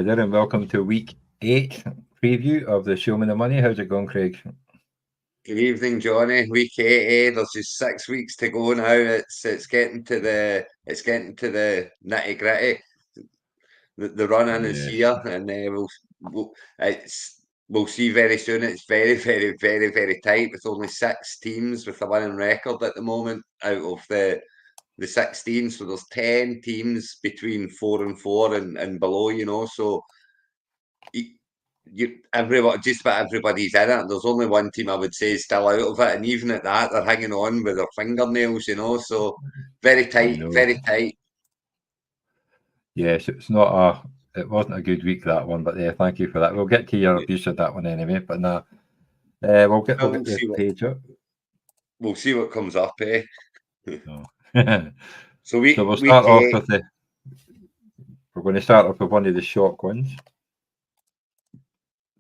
Hi there, and welcome to week 8 preview of the Show Me the Money. How's it going, Craig? Good evening, Johnny. Week 8, there's just 6 weeks to go now. It's getting to the nitty gritty. The run in is Yes. here, and we'll see very soon. It's very, very, very, very tight with only 6 teams with a winning record at the moment out of the 16. So there's 10 teams between 4 and 4 and below. So everyone, just about everybody's in it. There's only one team I would say is still out of it, and even at that, they're hanging on with their fingernails. So very I tight, know. very tight. Yes, it wasn't a good week, that one, but yeah, thank you for that. We'll get to your abuse of that one anyway, but no, we'll get We'll the see what page up. we'll see what comes up, eh? So, So so we'll week start off 8, with we're going to start off with one of the shock ones.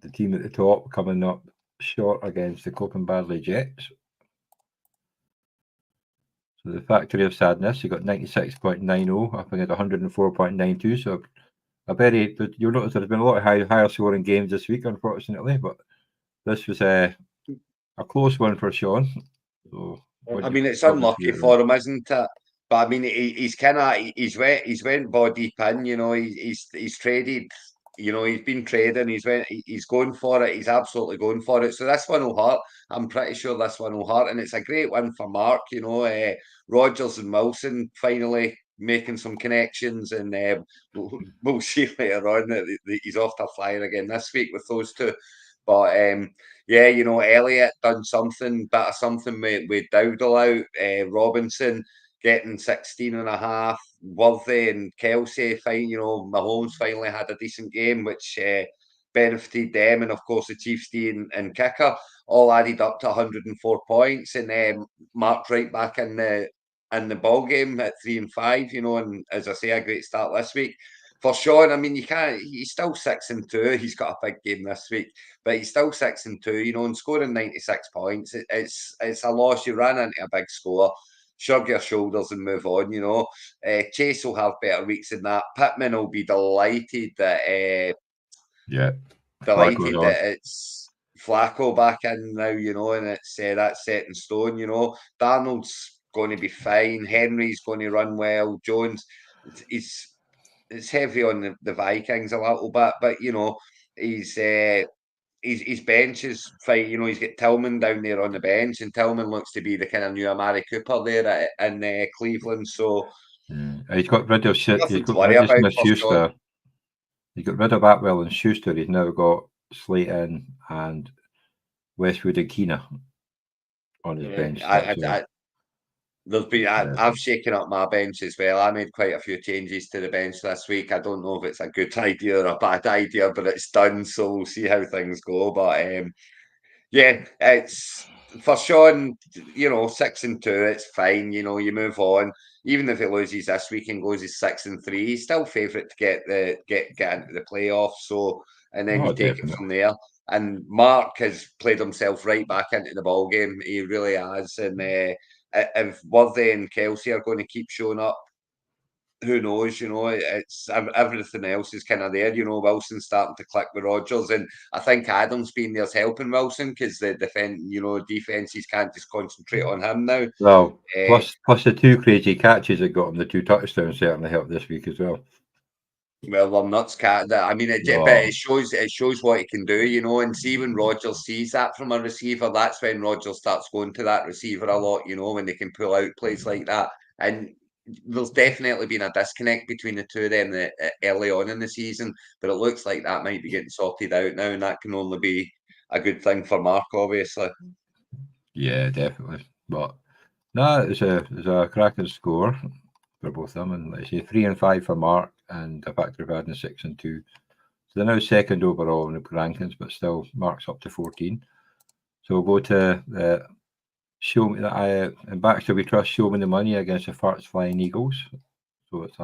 The team at the top coming up short against the Copenhagen Jets. So the Factory of Sadness, you got 96.90 up against 104.92. So you'll notice there's been a lot of higher scoring games this week, unfortunately, but this was a close one for Sean. So I mean, it's unlucky for him, isn't it? But I mean, he's went body deep in. He's traded. He's been trading. He's going for it. He's absolutely going for it. So this one will hurt. I'm pretty sure this one will hurt, and it's a great win for Mark. Rogers and Wilson finally making some connections, and we'll see later on that he's off to flyer again this week with those two. But yeah, Elliott done something, bit of something with Dowdle out. Robinson getting 16 and a half. Worthy and Kelsey, fine. Mahomes finally had a decent game, which benefited them. And of course, the Chiefs D and kicker all added up to 104 points. And Mark right back in the ball game at 3-5. And as I say, a great start this week. For Sean, I mean, he's still 6-2. He's got a big game this week, but he's still 6-2, and scoring 96 points. It's a loss. You ran into a big score. Shrug your shoulders and move on. Chase will have better weeks than that. Pittman will be delighted that it's Flacco back in now. And it's that's set in stone. Darnold's going to be fine. Henry's going to run well. Jones, it's heavy on the Vikings a little bit, but he's his bench is fine. He's got Tillman down there on the bench, and Tillman looks to be the kind of new Amari Cooper there in Cleveland. So he's got rid of shit. nothing He's to got worry rid of about Smith for Sean. Schuster. He got rid of Atwell and Schuster. He's now got Slayton and Westwood and Keena on his bench. I've shaken up my bench as well. I made quite a few changes to the bench this week. I don't know if it's a good idea or a bad idea, but it's done. So we'll see how things go. But yeah, it's for Sean. 6-2, it's fine. You move on. Even if he loses this week and goes as 6-3, he's still favourite to get into the playoffs. So and then you take it from there. And Mark has played himself right back into the ball game. He really has. And if Worthy and Kelsey are going to keep showing up, who knows? It's everything else is kind of there. Wilson's starting to click with Rogers, and I think Adams being there's helping Wilson because the defenses can't just concentrate on him now. Well, plus the 2 crazy catches that got him the 2 touchdowns certainly helped this week as well. Well, I'm nuts, cat. I mean, but it shows what he can do, and see when Rogers sees that from a receiver, that's when Rogers starts going to that receiver a lot, when they can pull out plays like that. And there's definitely been a disconnect between the two of them early on in the season, but it looks like that might be getting sorted out now, and that can only be a good thing for Mark, obviously. Yeah, definitely. But no, it's a cracking score for both of them, and let's say 3-5 for Mark, and a factor of adding 6-2. So they're now second overall in the rankings, but still Mark's up to 14. So we'll go to Show Me that in Baxter we trust Show Me the Money against the Farts Flying Eagles. So it's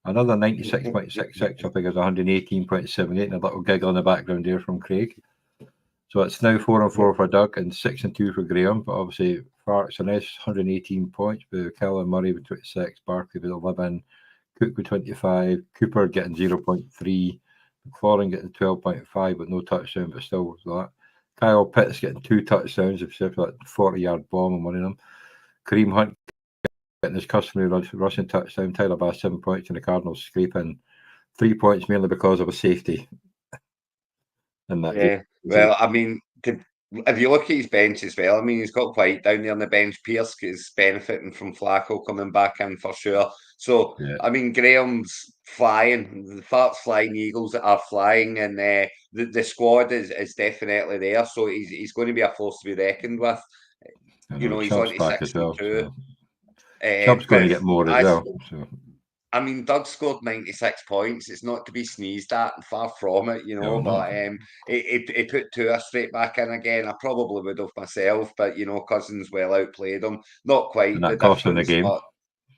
another 96.66 up against 118.78, and a little giggle in the background there from Craig. So it's now 4-4 for Doug and 6-2 for Graham. But obviously Farts a nice 118 points with Kellen Murray with 26, Barkley with 11, Cook with 25, Cooper getting 0.3, Foran getting 12.5 with no touchdown, but still was that. Kyle Pitts getting 2 touchdowns, except for that 40-yard bomb on one of them. Kareem Hunt getting his customary rushing touchdown. Tyler Bass 7 points, and the Cardinals scraping 3 points mainly because of a safety. In that Yeah, well, I mean, if you look at his bench as well, I mean, he's got White down there on the bench. Pierce is benefiting from Flacco coming back in for sure. So, yeah. I mean, Graham's flying. The Fart's flying Eagles are flying, and the squad is definitely there. So he's going to be a force to be reckoned with. I You know know, he's on Chubb's to back six as and well. two. So Chubb's going to But get more as well. So I mean, Doug scored 96 points. It's not to be sneezed at, far from it, you know. hell no. But he put Tua straight back in again. I probably would have myself, but you know, Cousins well outplayed him. Not quite And the that cost him the difference, game.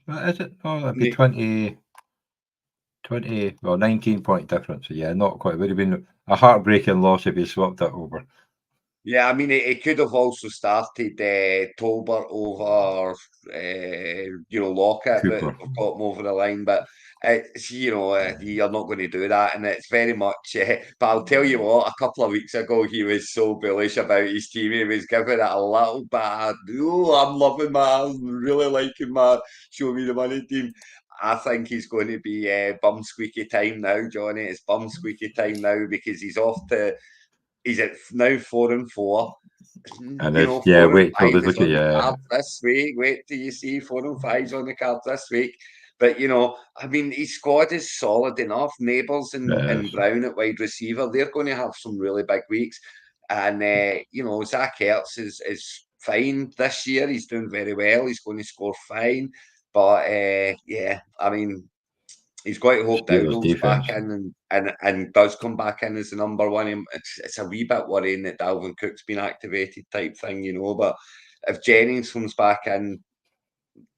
but Is it? Oh, that'd be 19-point difference. So yeah, not quite. It would have been a heartbreaking loss if he swapped that over. yeah, I mean, it could have also started Tolbert over, you know, Lockett that Cooper. have got him over the line, but it's, you know, you're not going to do that, and it's very much. But I'll tell you what, a couple of weeks ago, he was so bullish about his team. He was giving it a little bad. Oh, I'm loving I'm really liking my show me the money team. I think he's going to be bum squeaky time now, Johnny. It's bum squeaky time now because he's off to. He's at now 4-4. And You it's know, yeah. four and Wait till they five is look at on the card this week. Wait till you see 4-5's on the card this week. But you know, I mean, his squad is solid enough. Neighbours and Brown at wide receiver, they're going to have some really big weeks. And you know, Zach Ertz is fine this year. He's doing very well. He's going to score fine. But yeah, I mean, he's got to hope Steelers Dowdle's back defense. in and does come back in as the number one. It's a wee bit worrying that Dalvin Cook's been activated type thing, you know. But if Jennings comes back in,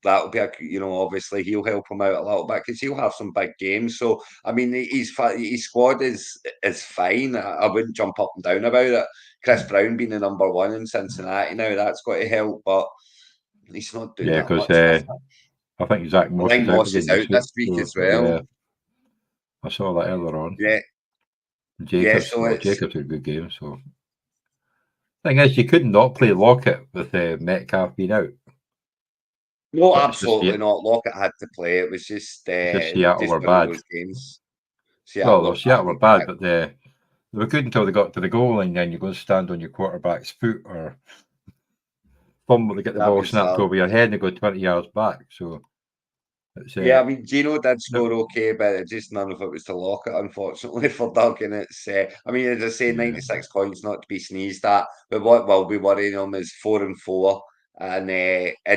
that'll be you know, obviously he'll help him out a little bit because he'll have some big games. So I mean, his squad is fine. I wouldn't jump up and down about it. Chris Brown being the number one in Cincinnati now, that's got to help, but he's not doing Yeah, that because much with it. I think Zach I Moss think is out Moss again is out this week. this week So, as well. yeah, I saw that earlier on. Yeah. Jacobs, So well, it's Jacobs had a good game. So thing is, you could not play Lockett with Metcalf being out. no, But it's absolutely not. Lockett had to play. It was just Seattle were one of bad. those games. Well, Seattle were bad, exactly. but they were good until they got to the goal line. Then you're going to stand on your quarterback's foot or fumble to get the That ball was snapped over your head and go 20 yards back. So it's yeah. I mean, Gino did no, score okay, but just none of it was to Lockett, unfortunately for Doug. And it's I mean, as I say, yeah. 96 points not to be sneezed at. But what will be worrying him is 4-4. And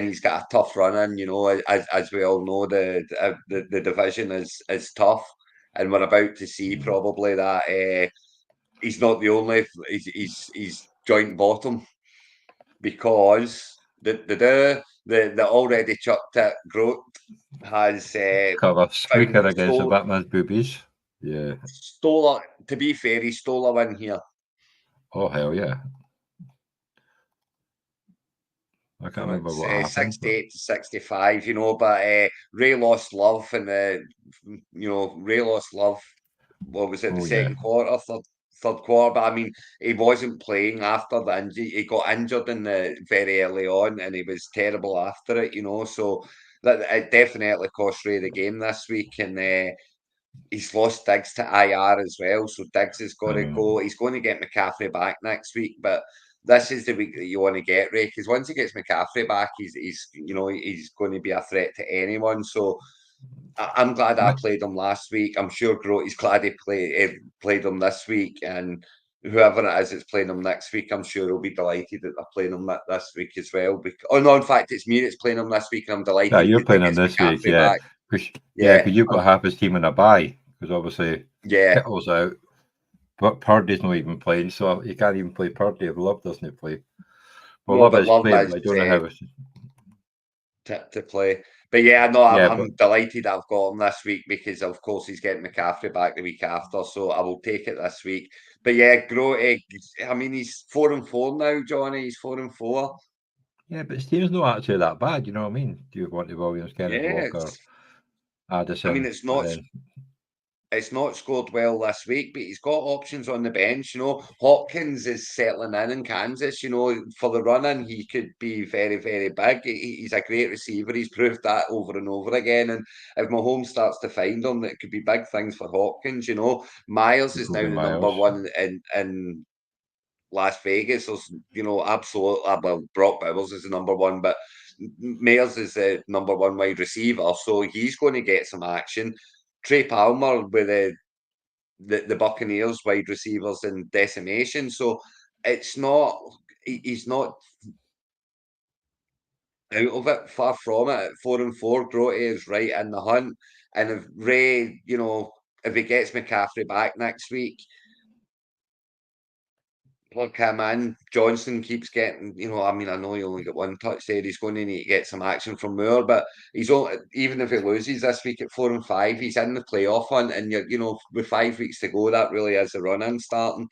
he's got a tough run in, you know, as we all know, the division is tough, and we're about to see probably that he's not the only. He's joint bottom because the already chucked it Groat has Cover found squeaker against the Batman's boobies. Yeah. stole a. To be fair, he stole a win here. Oh hell yeah! I can't So remember it's what happened. 68-65, you know. But Ray lost love, and you know, Ray lost love. What was it? The second quarter, third quarter. But I mean, he wasn't playing after the injury. He got injured in the very early on, and he was terrible after it. You know, so that it definitely cost Ray the game this week, and he's lost Diggs to IR as well. So Diggs has got to go. He's going to get McCaffrey back next week, but this is the week that you want to get Ray, because once he gets McCaffrey back, he's you know, he's going to be a threat to anyone. So I'm glad I played him last week. I'm sure Groty's glad he played him this week, and whoever it is that's playing him next week, I'm sure he'll be delighted that they're playing him this week as well. Oh no, in fact, it's me that's playing him this week, and I'm delighted Yeah, you're because he playing on gets this week, McCaffrey yeah. back. Yeah, because you've got half his team in a bye, because obviously Kittle's out, but Purdy's not even playing, so you can't even play Purdy if Love doesn't play. Well, No, Love but is Love playing, has but I don't know how it's... to play. But yeah, no, Yeah, I'm delighted I've got him this week because, of course, he's getting McCaffrey back the week after, so I will take it this week. But yeah, Grote, I mean, he's 4-4 now, Johnny. He's 4-4. Yeah, but his team's not actually that bad, you know what I mean? Do you want the Williams, Kenneth Yeah, Walker, I mean, Addison, it's and not. then it's not scored well this week, but he's got options on the bench. You know, Hopkins is settling in Kansas. You know, for the run-in, he could be very, very big. He's a great receiver. He's proved that over and over again. And if Mahomes starts to find him, it could be big things for Hopkins. You know, Miles is now the number one in Las Vegas. There's, you know, absolute. Well, Brock Bowers is the number one, but Mayers is the number one wide receiver, so he's going to get some action. Trey Palmer with the Buccaneers wide receivers in decimation, so it's not. He's not out of it, far from it. At 4-4, Grote is right in the hunt, and if Ray, you know, if he gets McCaffrey back next week, plug him in. Johnson keeps getting, you know, I mean, I know he only got one touch there. He's going to need to get some action from Moore, but he's only, even if he loses this week at 4-5, he's in the playoff hunt, and you're, you know, with 5 weeks to go, that really is a run-in starting.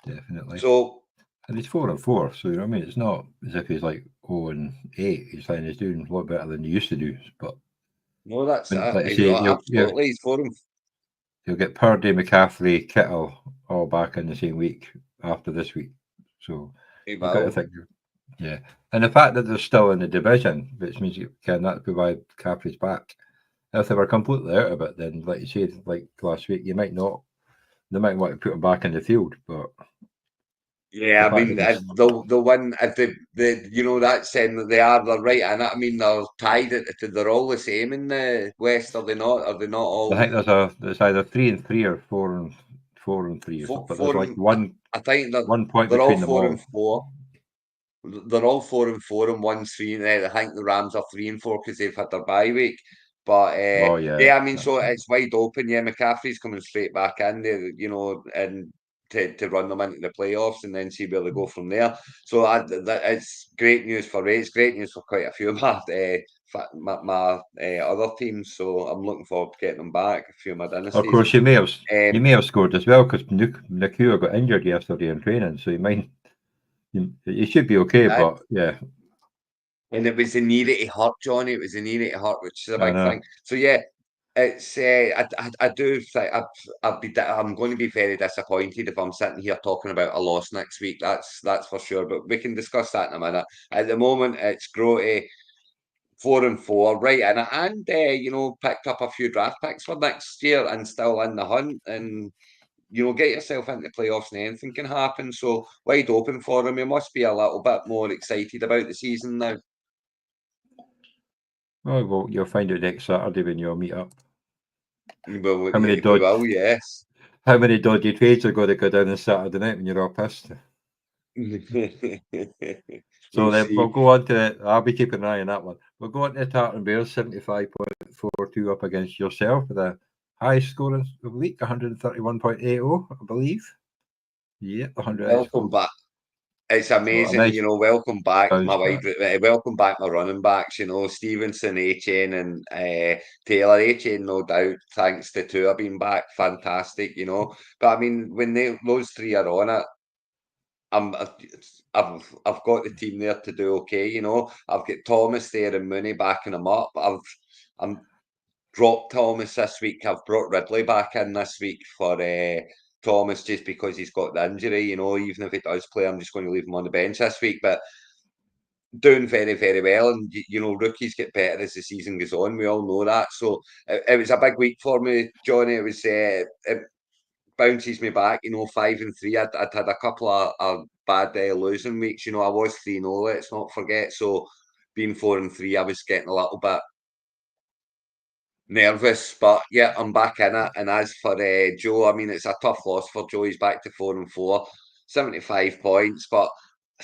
Definitely. So, and he's 4-4, so you know what I mean. It's not as if he's like 0-8. He's saying he's doing a lot better than he used to do. But no, that's like say, absolutely. He's 4 and he'll get Purdy, McCaffrey, Kittle all back in the same week after this week. So you've got to think, yeah. And the fact that they're still in the division, which means you can that provide McCaffrey's back. If they were completely out of it, then like you said, like last week, you might not. They might want to put him back in the field, but yeah, I mean, the one if the you know that saying that they're right in it. I mean, they're tied. They're all the same in the West, are they not? Are they not all? I think there's either 3-3 or 4-3 or something. But there's like one. I think 1 point they're between all them 4-4. They're all 4-4 and 1-3. I think the Rams are 3-4 because they've had their bye week. But yeah, I mean, so it's wide open. Yeah, McCaffrey's coming straight back in there, you know, and to run them into the playoffs and then see where they go from there. So it's great news for Ray. It's great news for quite a few of my other teams. So I'm looking forward to getting them back. A few of my dynasties. Of course, you may have scored as well because Nakua got injured yesterday in training, so you might. You should be okay, but yeah. And it was the knee that he hurt, Johnny. It was the knee that he hurt, which is a big thing. So yeah, it's I do think I'm going to be very disappointed if I'm sitting here talking about a loss next week. That's for sure. But we can discuss that in a minute. At the moment, it's Grote 4-4, right? And you know, picked up a few draft picks for next year and still in the hunt. And you know, get yourself into playoffs and anything can happen. So wide open for him. He must be a little bit more excited about the season now. Oh, well, you'll find out next Saturday when you'll meet up. Well, How many yes. How many dodgy trades are going to go down on Saturday night when you're all pissed? So then we'll go on to it. I'll be keeping an eye on that one. We'll go on to the Tartan Bears, 75.42 up against yourself with a high score of the week, 131.80, I believe. Yeah, 100. Welcome back. It's amazing, you know. Welcome back, welcome back, my running backs. You know, Stevenson, A-Chain, and Taylor. A-Chain, no doubt, thanks to Tua being back, fantastic. You know, but I mean, when those three are on it, I've got the team there to do okay. You know, I've got Thomas there and Mooney backing him up. I'm dropped Thomas this week. I've brought Ridley back in this week for Thomas just because he's got the injury. You know, even if he does play, I'm just going to leave him on the bench this week. But doing very, very well, and you know, rookies get better as the season goes on. We all know that. So it was a big week for me, Johnny. It was it bounces me back. You know, 5-3. I'd had a couple of bad losing weeks. You know, I was 3-0. Let's not forget. So being 4-3, I was getting a little bit nervous, but yeah, I'm back in it. And as for Joe, I mean, it's a tough loss for Joe. He's back to 4-4, 75 points. But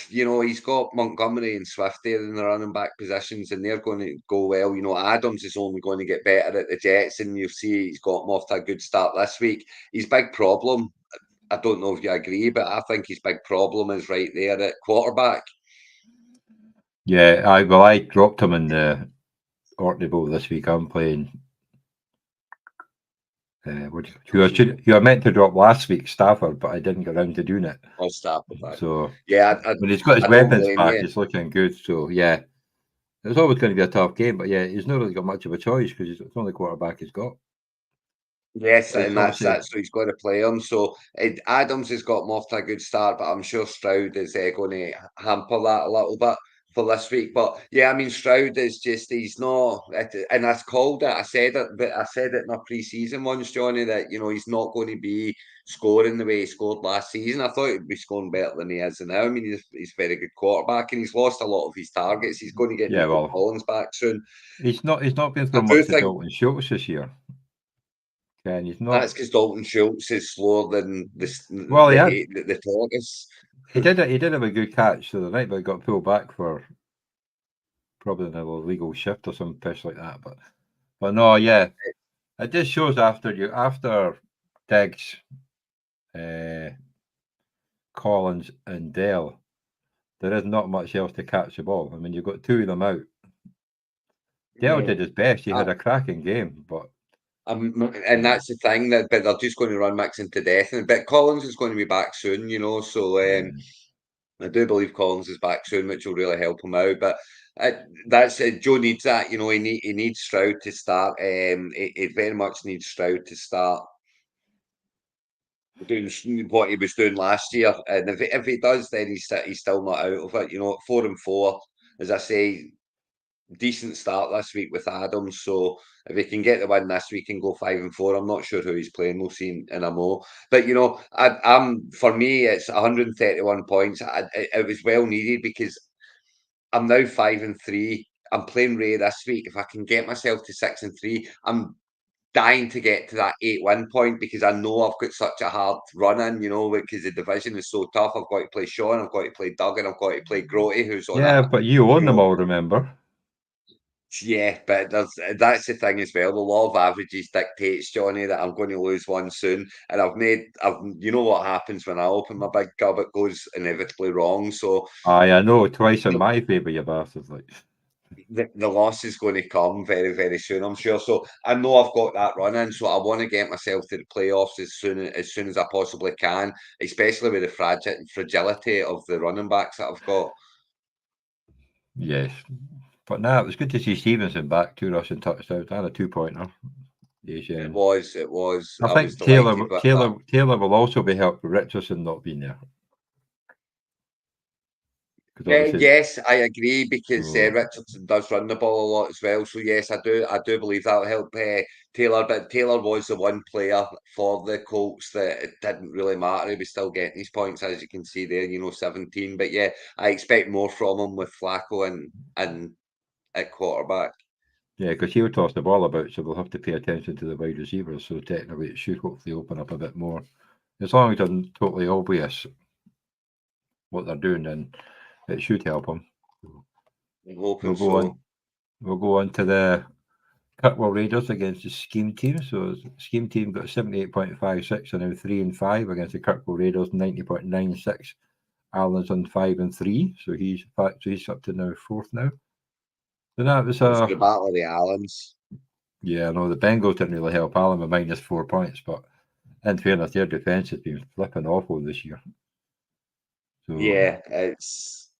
you know, he's got Montgomery and Swift there in the running back positions, and they're going to go well. You know, Adams is only going to get better at the Jets, and you see he's got him off to a good start this week. His big problem, I don't know if you agree, but I think his big problem is right there at quarterback. Yeah, I dropped him in the Orkney Bowl this week. I'm playing. You were meant to drop last week, Stafford, but I didn't get around to doing it. Oh, Stafford back. So yeah, when he's got his weapons back, it's looking good. So yeah, it's always going to be a tough game, but yeah, he's not really got much of a choice because it's the only quarterback he's got. Yes, It's and that's obviously that. So he's got to play him. So Adams has got him off to a good start, but I'm sure Stroud is going to hamper that a little bit for this week. But yeah, I mean, Stroud is just—he's not, and I called it. I said it, but I said it in our pre-season ones, Johnny, that he's not going to be scoring the way he scored last season. I thought he'd be scoring better than he is now. I mean, he's a very good quarterback, and he's lost a lot of his targets. He's going to get yeah. Nico Well, Collins back soon. he's not been I through do much of think Dalton Schultz this year. Ken, he's not. that's because Dalton Schultz is slower than Well, he had the tortoise. he did have a good catch the other night, but he got pulled back for probably an illegal shift or some pish like that. But no, yeah, it just shows after Diggs, Collins, and Dell, there is not much else to catch the ball. I mean, you've got two of them out. Dell Yeah. did his best. He had a cracking game, but And that's the thing but they're just going to run Mixon to death. But Collins is going to be back soon, So I do believe Collins is back soon, which will really help him out. But that's Joe needs that. He needs Stroud to start. He very much needs Stroud to start doing what he was doing last year. And if he does, then he's still not out of it. 4-4, as I say, decent start this week with Adams. So if he can get the win this week and go 5-4, I'm not sure who he's playing. We'll see in a mo. But I'm for me, it's 131 points. It was well needed because I'm now 5-3. I'm playing Ray this week. If I can get myself to 6-3, I'm dying to get to that 8-win point because I know I've got such a hard run in, because the division is so tough. I've got to play Sean, I've got to play Doug, and I've got to play Grotty, who's on yeah, but you own them all, remember? Yeah, but that's the thing as well. The law of averages dictates, Johnny, that I'm going to lose one soon. And you know what happens when I open my big gob, it goes inevitably wrong. So I know, twice in my favour, you bastards. Like, the loss is going to come very, very soon, I'm sure. So I know I've got that run in, so I want to get myself to the playoffs as soon as I possibly can, especially with the fragility of the running backs that I've got. yes. But now it was good to see Stevenson back, 2 rushing touchdowns and a 2-pointer. It was. I I was think Taylor delighted with that. will also be helped with Richardson not being there. Yes, I agree because So, Richardson does run the ball a lot as well. So yes, I do believe that'll help Taylor. But Taylor was the one player for the Colts that it didn't really matter. He was still getting his points, as you can see there. 17. But yeah, I expect more from him with Flacco and at quarterback. yeah, because he'll toss the ball about, so we'll have to pay attention to the wide receivers. So technically, it should hopefully open up a bit more. As long as it's not totally obvious what they're doing, then it should help them. I'm hoping so. We'll go on to the Kirkwall Raiders against the Scheme Team. So Scheme Team got 78.56 and now 3-5 against the Kirkwall Raiders 90.96. Allen's on 5-3, so he's up to now 4th now. So that was the battle of the Allens. Yeah, no, the Bengals didn't really help Allen with -4 points, but in fairness, their defense has been flipping awful this year. So Yeah,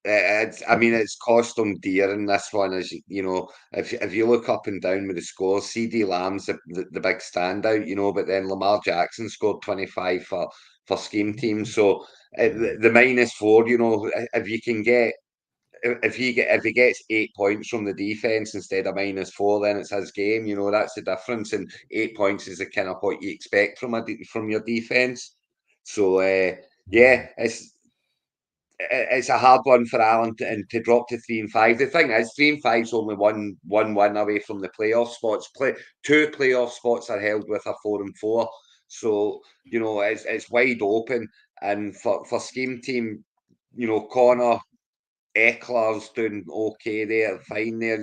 I mean, it's cost them dear in this one. As if you look up and down with the scores, CD Lamb's the big standout, but then Lamar Jackson scored 25 for Scheme Team. So the -4, if you can get. If he gets 8 points from the defense instead of -4, then it's his game. That's the difference. And 8 points is the kind of what you expect from your defense. So yeah, it's a hard one for Allen to drop to 3-5. The thing is, 3-5 is only one win away from the playoff spots. Two playoff spots are held with a 4-4. So it's wide open. And for Scheme Team, Connor. Eckler's doing okay there, fine there,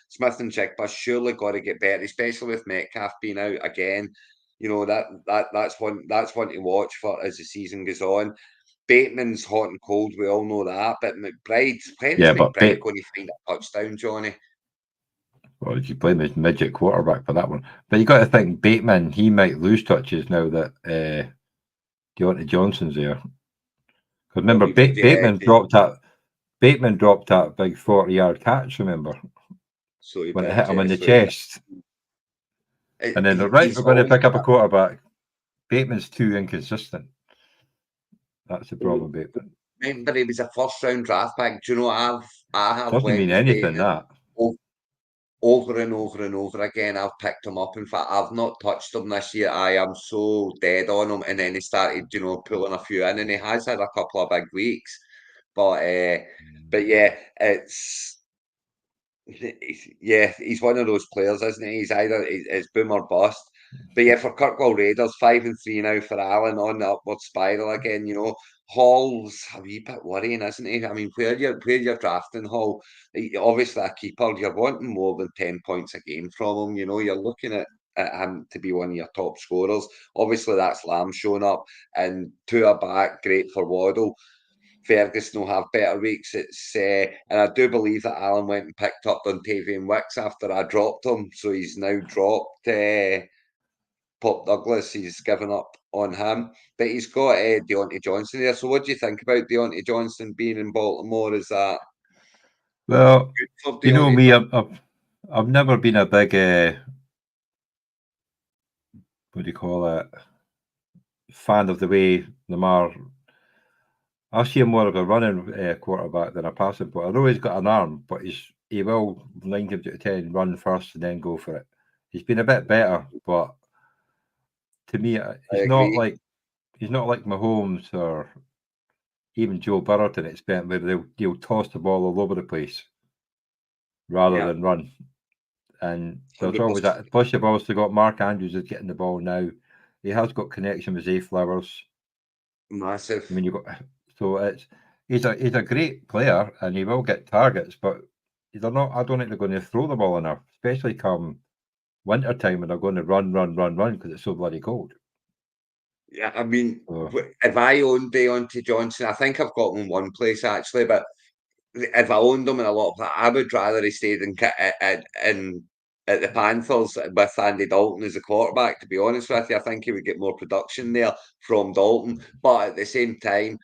Smith and Chigba surely got to get better, especially with Metcalf being out again. That's one to watch for as the season goes on. Bateman's hot and cold, we all know that. But when is McBride going to find a touchdown, Johnny? Well, you blame his midget quarterback for that one. But you got to think Bateman, he might lose touches now that Deontay Johnson's there. Because remember, Bateman dropped that big 40-yard catch, remember? So when it hit him in the chest. And then they're right, we're going to pick up a quarterback. Bateman's too inconsistent. That's the problem, Bateman. Remember, he was a first-round draft pick. Do you know, I have Doesn't mean anything, that. Over and over and over again, I've picked him up. In fact, I've not touched him this year. I am so dead on him. And then he started, pulling a few in, and he has had a couple of big weeks. But yeah, he's one of those players, isn't he? It's boom or bust. But yeah, for Kirkwall Raiders, 5-3 now for Allen on the upward spiral again. Hall's a wee bit worrying, isn't he? I mean, where you're drafting Hall, obviously a keeper, you're wanting more than 10 points a game from him. You're looking at him to be one of your top scorers. Obviously, that's Lamb showing up, and two are back, great for Waddle. Ferguson will have better weeks. And I do believe that Alan went and picked up Dontavian Wicks after I dropped him, so he's now dropped Pop Douglas. He's given up on him, but he's got Deontay Johnson there. So what do you think about Deontay Johnson being in Baltimore? Is that well? Good for You know Deontay? me, I've never been a big what do you call it, fan of the way Lamar. I see him more of a running quarterback than a passing quarterback. I know he's got an arm, but he will 9 times out of 10 run first and then go for it. He's been a bit better, but to me, he's not like Mahomes or even Joe Burrow to an extent where they'll toss the ball all over the place rather than run. And there's always that. Plus, you've also got Mark Andrews is getting the ball now. He has got connection with Zay Flowers. Massive. I mean, he's a great player and he will get targets, but they're not. I don't think they're going to throw the ball enough, especially come winter time when they're going to run because it's so bloody cold. Yeah, I mean, if I owned Deontay Johnson, I think I've got him in one place actually, but if I owned him in a lot of that, I would rather he stayed at the Panthers with Andy Dalton as a quarterback. To be honest with you, I think he would get more production there from Dalton. But at the same time,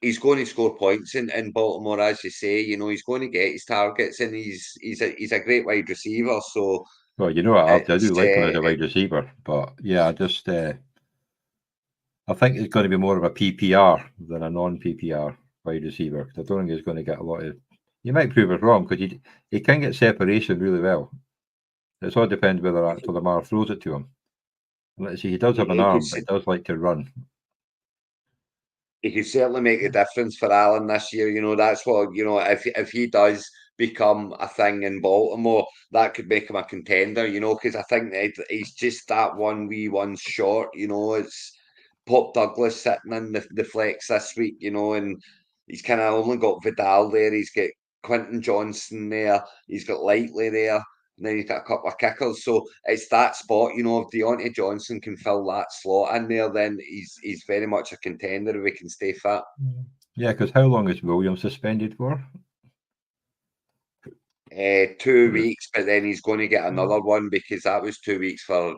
he's going to score points in Baltimore, as you say. He's going to get his targets, and he's a great wide receiver. So, well, you know what? I do like him as a wide receiver, but yeah, I think it's going to be more of a PPR than a non-PPR wide receiver because I don't think he's going to get a lot of. You might prove it wrong because he can get separation really well. It all depends whether Lamar throws it to him. Let's see, he does have an arm, but he does like to run. He could certainly make a difference for Allen this year. That's what if he does become a thing in Baltimore, that could make him a contender. Because I think that he's just that 1v1 short. It's Pop Douglas sitting in the flex this week. And he's kind of only got Vidal there. He's got Quentin Johnson there. He's got Lightly there. And then he's got a couple of kickers. So it's that spot, if Deontay Johnson can fill that slot in there, then he's very much a contender if he can stay fit. Yeah, because how long is Williams suspended for? 2 weeks, but then he's going to get another one because that was 2 weeks for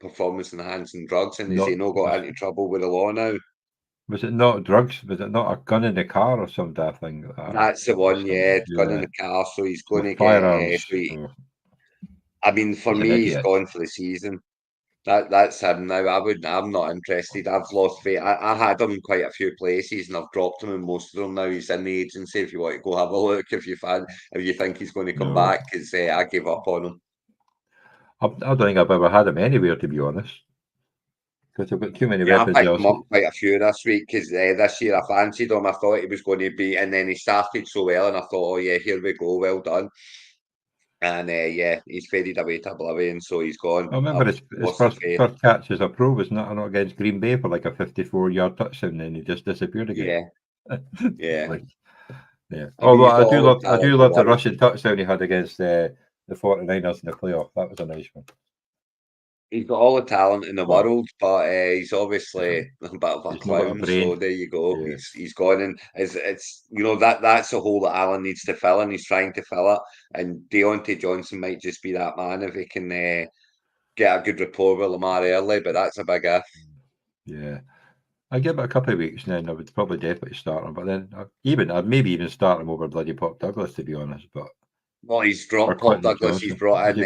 performance enhancing drugs, and is he not got into trouble with the law now? Was it not drugs? Was it not a gun in the car or some damn thing like that? That's the one, gun in the car. So he's going to firearms. I mean, for me, he's gone for the season. That's him now. I'm not interested. I've lost faith. I had him in quite a few places, and I've dropped him in most of them now. He's in the agency. If you want to go have a look, if you think he's going to come back, because I gave up on him. I don't think I've ever had him anywhere, to be honest. Because I've got too many weapons. I picked him up quite a few this week because this year I fancied him. I thought he was going to be, and then he started so well, and I thought, oh yeah, here we go, well done. And he's faded away to oblivion, so he's gone. I remember his first catch as a pro was not against Green Bay for like a 54-yard touchdown, and he just disappeared again. Yeah. Yeah. Although I do love the Russian touchdown he had against the 49ers in the playoff. That was a nice one. He's got all the talent in the world, but he's obviously a bit of a clown. So there you go. Yeah. He's gone, and it's that's a hole that Allen needs to fill, and he's trying to fill it. And Deontay Johnson might just be that man if he can get a good rapport with Lamar early. But that's a big if. Yeah, I give it a couple of weeks, and then I would probably definitely start him. But then I'd maybe even start him over bloody Pop Douglas, to be honest. But Well, he's dropped Pop Douglas. He's brought in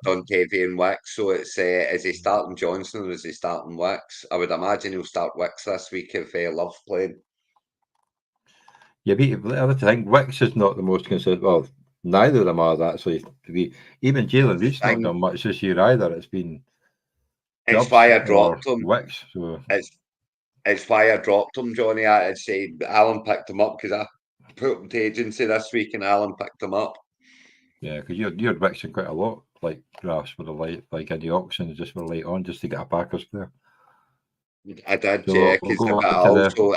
Dontavian Wicks. So it's is he starting Johnson or is he starting Wicks? I would imagine he'll start Wicks this week if Love's playing. Yeah, but I think Wicks is not the most consistent. Well, neither of them are actually. To be even Jalen Reed's not done much this year either. It's been. It's why I dropped him. Wicks. So it's why I dropped him, Johnny. I'd say Alan picked him up because I put him to agency this week and Alan picked him up. Yeah, because you're Wicks quite a lot, like drafts for the like in the auctions, just for late on, just to get a Packers player. I did, yeah, because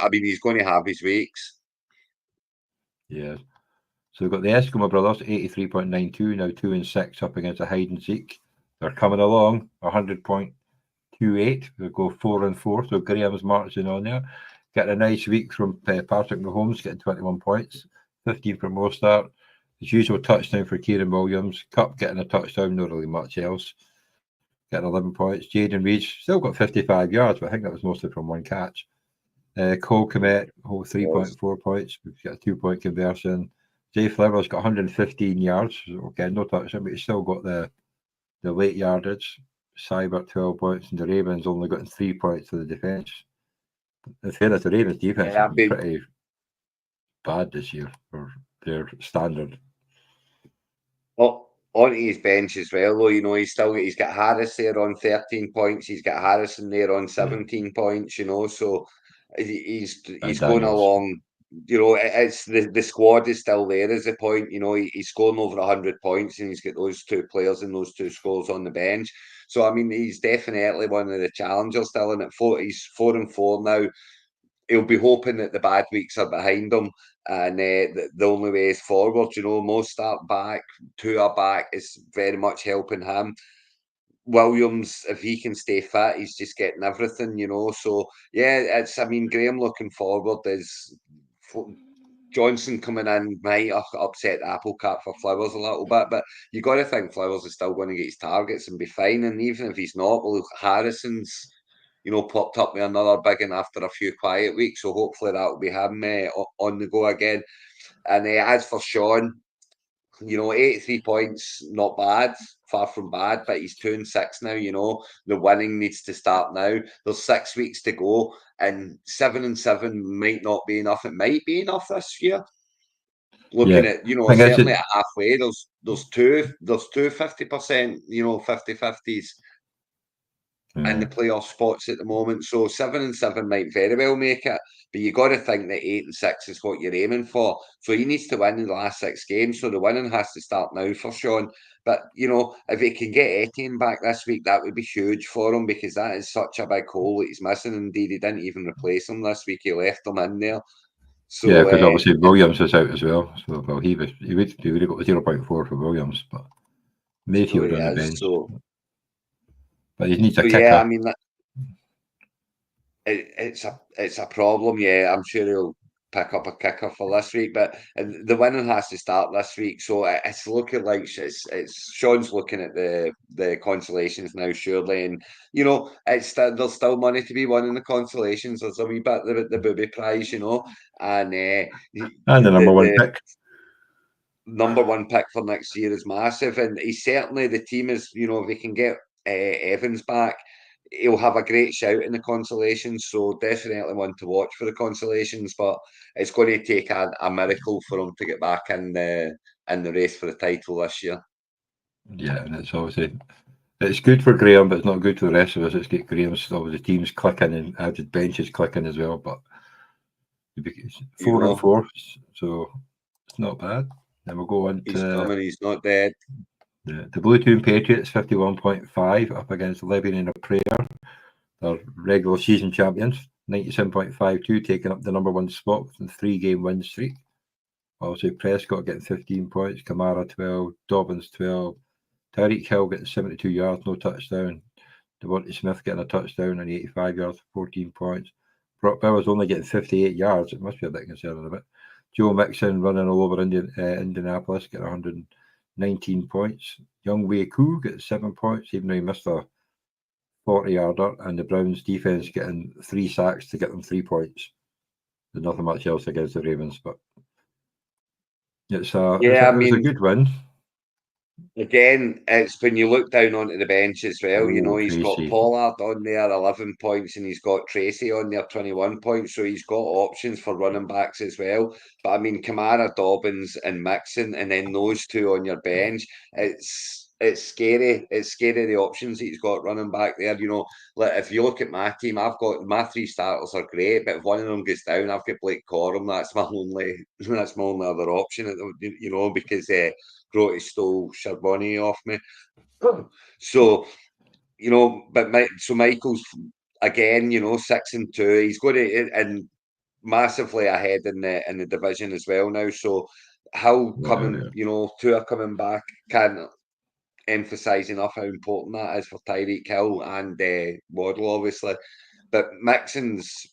I mean, he's going to have his weeks. Yeah. So we've got the Eskimo brothers, 83.92, now 2-6 up against the Hyde and Zeke. They're coming along, 100.28. We'll go 4-4. So Graham's marching on there. Getting a nice week from Patrick Mahomes, getting 21 points, 15 for Mostert. As usual, touchdown for Kieran Williams. Cup getting a touchdown, not really much else. Getting 11 points. Jaden Reed still got 55 yards, but I think that was mostly from one catch. Cole Kmet, 3.4 points. We've got a 2-point conversion. Jay Flowers got 115 yards. Okay, no touchdown, but he's still got the late yardage. Cybert 12 points, and the Ravens only got 3 points to the defense. In fairness, the Ravens defense has been pretty bad this year for their standard. Well, on his bench as well, though, you know, he's got Harris there on 13 points. He's got Harrison there on 17 points. You know, so he's going along. You know, it's the squad is still there as a point. You know, he's scoring over 100 points, and he's got those two players and those two scores on the bench. So I mean, he's definitely one of the challengers still in it. He's 4-4 now. He'll be hoping that the bad weeks are behind him, and the only way is forward. You know, most start back, two are back is very much helping him. Williams, if he can stay fit, he's just getting everything, you know. So yeah, I mean, Graham looking forward is Johnson coming in might upset the apple cart for Flowers a little bit, but you got to think Flowers is still going to get his targets and be fine. And even if he's not, well, Harrison's, you know, popped up with another big one after a few quiet weeks, so hopefully that will be him on the go again. And as for Sean, you know, 83 points, not bad, far from bad, but he's 2-6 now, you know. The winning needs to start now. There's 6 weeks to go, and 7-7 might not be enough. It might be enough this year. Looking at, you know, certainly at halfway, there's two 50%, you know, 50-50s in the playoff spots at the moment. So 7-7 might very well make it, but you got to think that 8-6 is what you're aiming for. So he needs to win in the last 6 games. So the winning has to start now for Sean. But you know, if he can get Etienne back this week, that would be huge for him, because that is such a big hole that he's missing. Indeed, he didn't even replace him this week; he left him in there. So yeah, because obviously Williams is out as well. So well, he would have got 0.4 for Williams, but Mayfield on the bench. But he needs a kicker. Yeah, I mean, it's a problem. Yeah, I'm sure he'll pick up a kicker for this week, but the winning has to start this week. So it's looking like it's Sean's looking at the consolations now, surely, and you know there's still money to be won in the consolations. There's a wee bit the booby prize, you know, and the number one pick. Number one pick for next year is massive, and he's certainly, the team is, you know, if they can get Evans back, he'll have a great shout in the consolations. So definitely one to watch for the consolations, but it's going to take a miracle for him to get back in the race for the title this year. Yeah, and it's obviously it's good for Graham, but it's not good for the rest of us. It's got Graham's obviously teams clicking and added benches clicking as well, but 4-4, so it's not bad. Then we'll go on to he's coming, he's not dead. The Blue Toon Patriots 51.5 up against Living in a Prayer. They're regular season champions, 97.52, taking up the number one spot in 3-game win streak. Obviously, Prescott getting 15 points, Kamara 12, Dobbins 12, Tyreek Hill getting 72 yards, no touchdown. Devontae Smith getting a touchdown and 85 yards, 14 points. Brock Bowers only getting 58 yards. It must be a bit concerning a bit. Joe Mixon running all over Indianapolis, getting 119 points. Young Wei Koo getting 7 points, even though he missed a 40-yarder. And the Browns defense getting 3 sacks to get them 3 points. There's nothing much else against the Ravens, but it's a good win. Again, it's when you look down onto the bench as well, you know, Oh, he's got Tracy. Pollard on there, 11 points, and he's got Tracy on there, 21 points. So he's got options for running backs as well. But I mean, Kamara, Dobbins, and Mixon, and then those two on your bench, it's scary. It's scary the options that he's got running back there. You know, like if you look at my team, I've got my three starters are great, but if one of them goes down, I've got Blake Corum. That's my only that's my only other option, you know, because Grote stole Charbonnet off me. So, you know, but so Michael's again, you know, 6-2. He's going to and massively ahead in the division as well now. So how Wow, coming, yeah. you know, Tua coming back can't emphasise enough how important that is for Tyreek Hill and Waddle, obviously. But Mixon's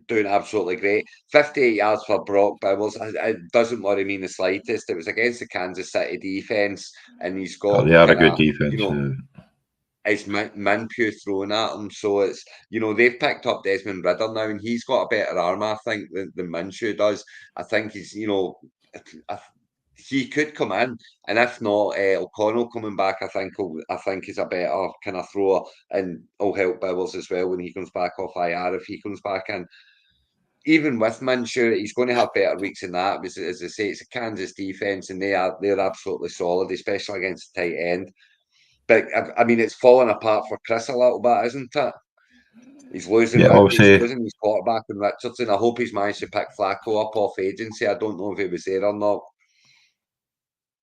doing absolutely great. 58 yards for Brock Bowers. It doesn't worry me in the slightest. It was against the Kansas City defense, and he's Oh, got they are a kind good of, you defense. know, it's Minpew throwing at him. So it's, you know, they've picked up Desmond Ridder now, and he's got a better arm, I think, than Minshew does. I think he's, you know, I, he could come in, and if not, O'Connell coming back, I think is a better kind of thrower, and will help Bowers as well when he comes back off IR if he comes back in. Even with Minshew, he's going to have better weeks than that. As I say, it's a Kansas defense, and they're absolutely solid, especially against the tight end. But I mean, it's falling apart for Chris a little bit, isn't it? He's losing Yeah, He's obviously, losing his quarterback in Richardson. I hope he's managed to pick Flacco up off agency. I don't know if he was there or not.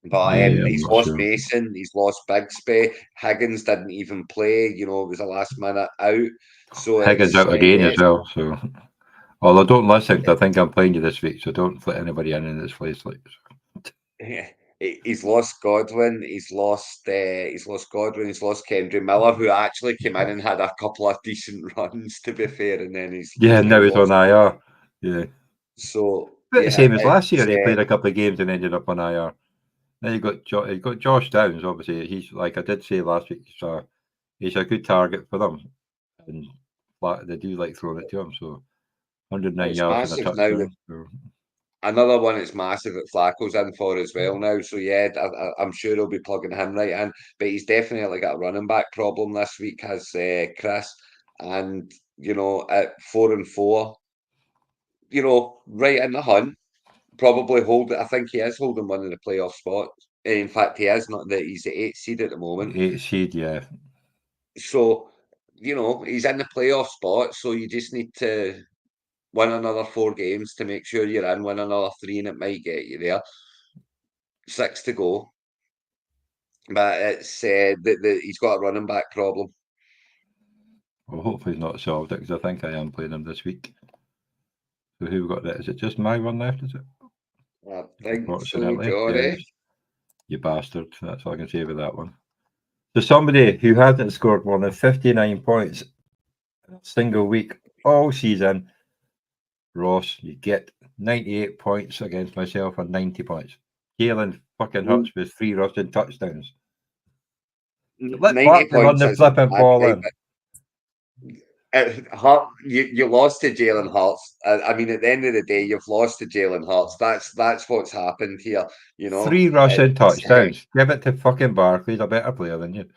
But yeah, I'm he's not lost sure. Mason, he's lost Bigsby. Higgins didn't even play. You know, it was a last minute out. So Higgins it's out again yeah, as well. So, although don't listen, I think I'm playing you this week, so don't let anybody in this place. Like, yeah, he's lost Godwin. He's lost Godwin. He's lost Kendry Miller, who actually came in and had a couple of decent runs, to be fair, and then yeah, he's now now he's on lost him. IR. Yeah, So bit the yeah, same as last year. it's He played a couple of games and ended up on IR. Then you got Josh Downs. Obviously, he's like I did say last week. He's a good target for them, and they do like throwing it to him. So 109 it's yards and a massive now that touchdown. So, another one is massive that Flacco's in for as well now. So yeah, I'm sure he'll be plugging him right in. But he's definitely got a running back problem this week, has Chris, and you know at 4-4, you know, right in the hunt. Probably hold. I think he is holding one of the playoff spots. In fact, he is not. That he's the 8th seed at the moment. 8 seed, yeah. So you know he's in the playoff spot. So you just need to win another 4 games to make sure you're in. Win another 3, and it might get you there. 6 to go, but it's he's got a running back problem. Well, hopefully he's not solved it because I think I am playing him this week. So who we got there? Is it just my one left? Is it? I think so, Unfortunately, yes. Johnny. You bastard. That's all I can say about that one. So somebody who hasn't scored more than 59 points in a single week all season, Ross, you get 98 points against myself and 90 points. Jalen fucking Hurts with 3 rushing touchdowns. Let 90 Barkley run points the isn't flipping bad, ball right? in. You lost to Jalen Hurts. I mean, at the end of the day, you've lost to Jalen Hurts. That's what's happened here. You know, 3 rushing it's touchdowns. Give it to fucking Barkley. He's a better player than you.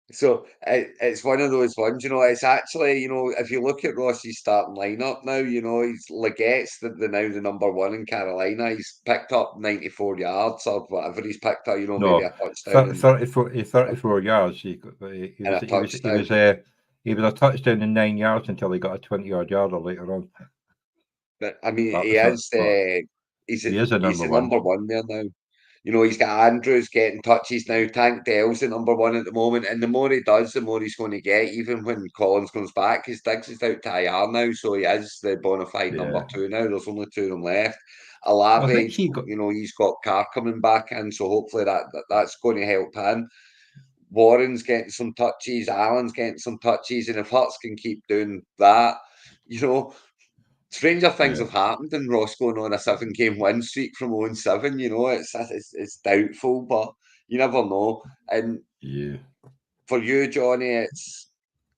so it's one of those ones. You know, it's actually, you know, if you look at Ross's starting lineup now, you know, he's Legette's the now the number one in Carolina. He's picked up 94 yards or whatever he's picked up. You know, maybe No, a touchdown 34 yards. and a touchdown. He was a touchdown in 9 yards until he got a 20-yard yarder later on. But I mean, That was it. But he is a he's number the one. number one there now. You know, he's got Andrews getting touches now. Tank Dell's the number one at the moment, and the more he does, the more he's going to get. Even when Collins comes back, his Diggs is out to IR now, so he is the bona fide number Yeah. two now. There's only 2 of them left. Well, I think Alave's, he got. you know, he's got Carr coming back in, so hopefully that's going to help him. Warren's getting some touches, Allen's getting some touches, and if Hurts can keep doing that, you know, stranger things Yeah. have happened, and Ross going on a 7 game win streak from 0-7. You know, it's doubtful, but you never know. And Yeah. for you, Johnny, it's,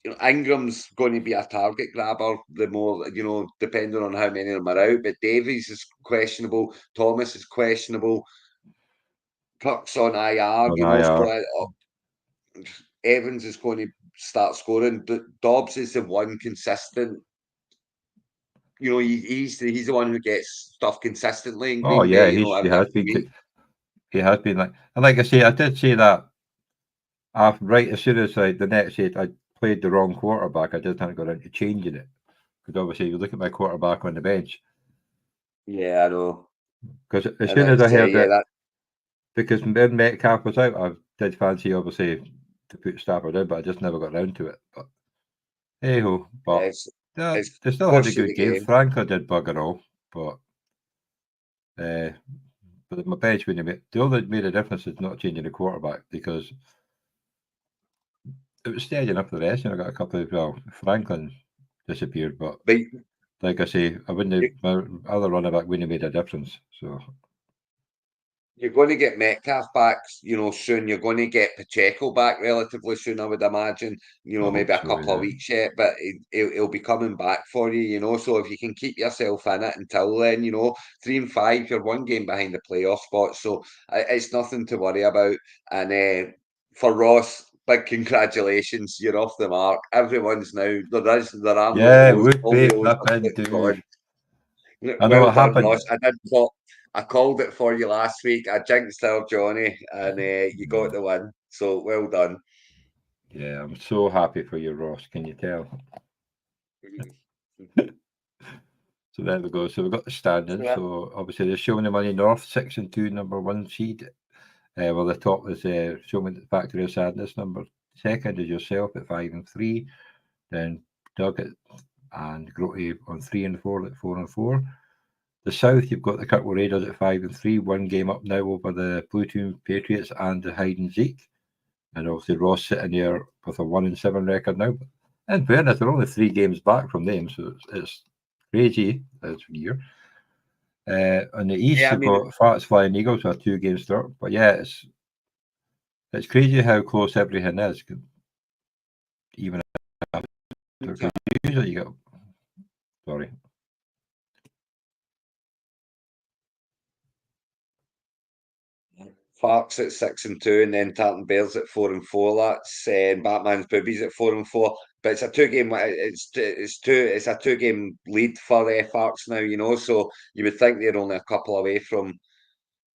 you know, Ingram's going to be a target grabber. The more, you know, depending on how many of them are out. But Davies is questionable. Thomas is questionable. Kirk's on IR, you know, Evans is going to start scoring. Dobbs is the one consistent. You know, he's the one who gets stuff consistently in Green Bay. You know, he has been. He has been like, and like I say, I did say that right as soon as the net said I played the wrong quarterback, I just hadn't got into changing it because obviously you look at my quarterback on the bench. Yeah, I know. Because as soon as I heard that, because when Metcalf was out, I did fancy obviously to put Stafford in, but I just never got around to it. But hey ho, but they still had a good game. Franklin did bugger all, but my bench when the only made a difference is not changing the quarterback because it was steady enough for the rest. And I got a couple of Franklin disappeared, but like I say, I wouldn't have, my other running back wouldn't have made a difference. So you're going to get Metcalf back, you know, soon. You're going to get Pacheco back relatively soon, I would imagine. You know, maybe a couple of weeks yet, but he'll be coming back for you, you know. So if you can keep yourself in it until then, you know, 3-5, you're one game behind the playoff spot. So it's nothing to worry about. And for Ross, big congratulations. You're off the mark. Everyone's now, there are no it would all be the O's flipping gone. I know what done, happened. Ross. I called it for you last week. I jinxed our Johnny, and you got the win. So well done. Yeah, I'm so happy for you, Ross. Can you tell? So there we go. So we've got the standings. So obviously they're showing the money North 6-2, number 1 seed. Well, the top is showing the Factory of Sadness. Number 2nd is yourself at 5-3. Then Doug and Grotty on 3-4 at 4-4. The South, you've got the Kirkwall Raiders at 5-3, 1 game up now over the Bluetooth Patriots and the Hide and Zeke. And obviously Ross sitting there with a 1-7 record now. But in fairness, they're only 3 games back from them, so it's crazy this year. On the East, you've got Farts Flying Eagles with a 2-game start. But yeah, it's crazy how close everything is. Even after usually you got sorry. Farks at 6-2, and then Tartan Bears at 4-4. That's and Batman's Boobies at 4-4. But it's a 2-game. It's a 2-game lead for Farks now. You know, so you would think they're only a couple away from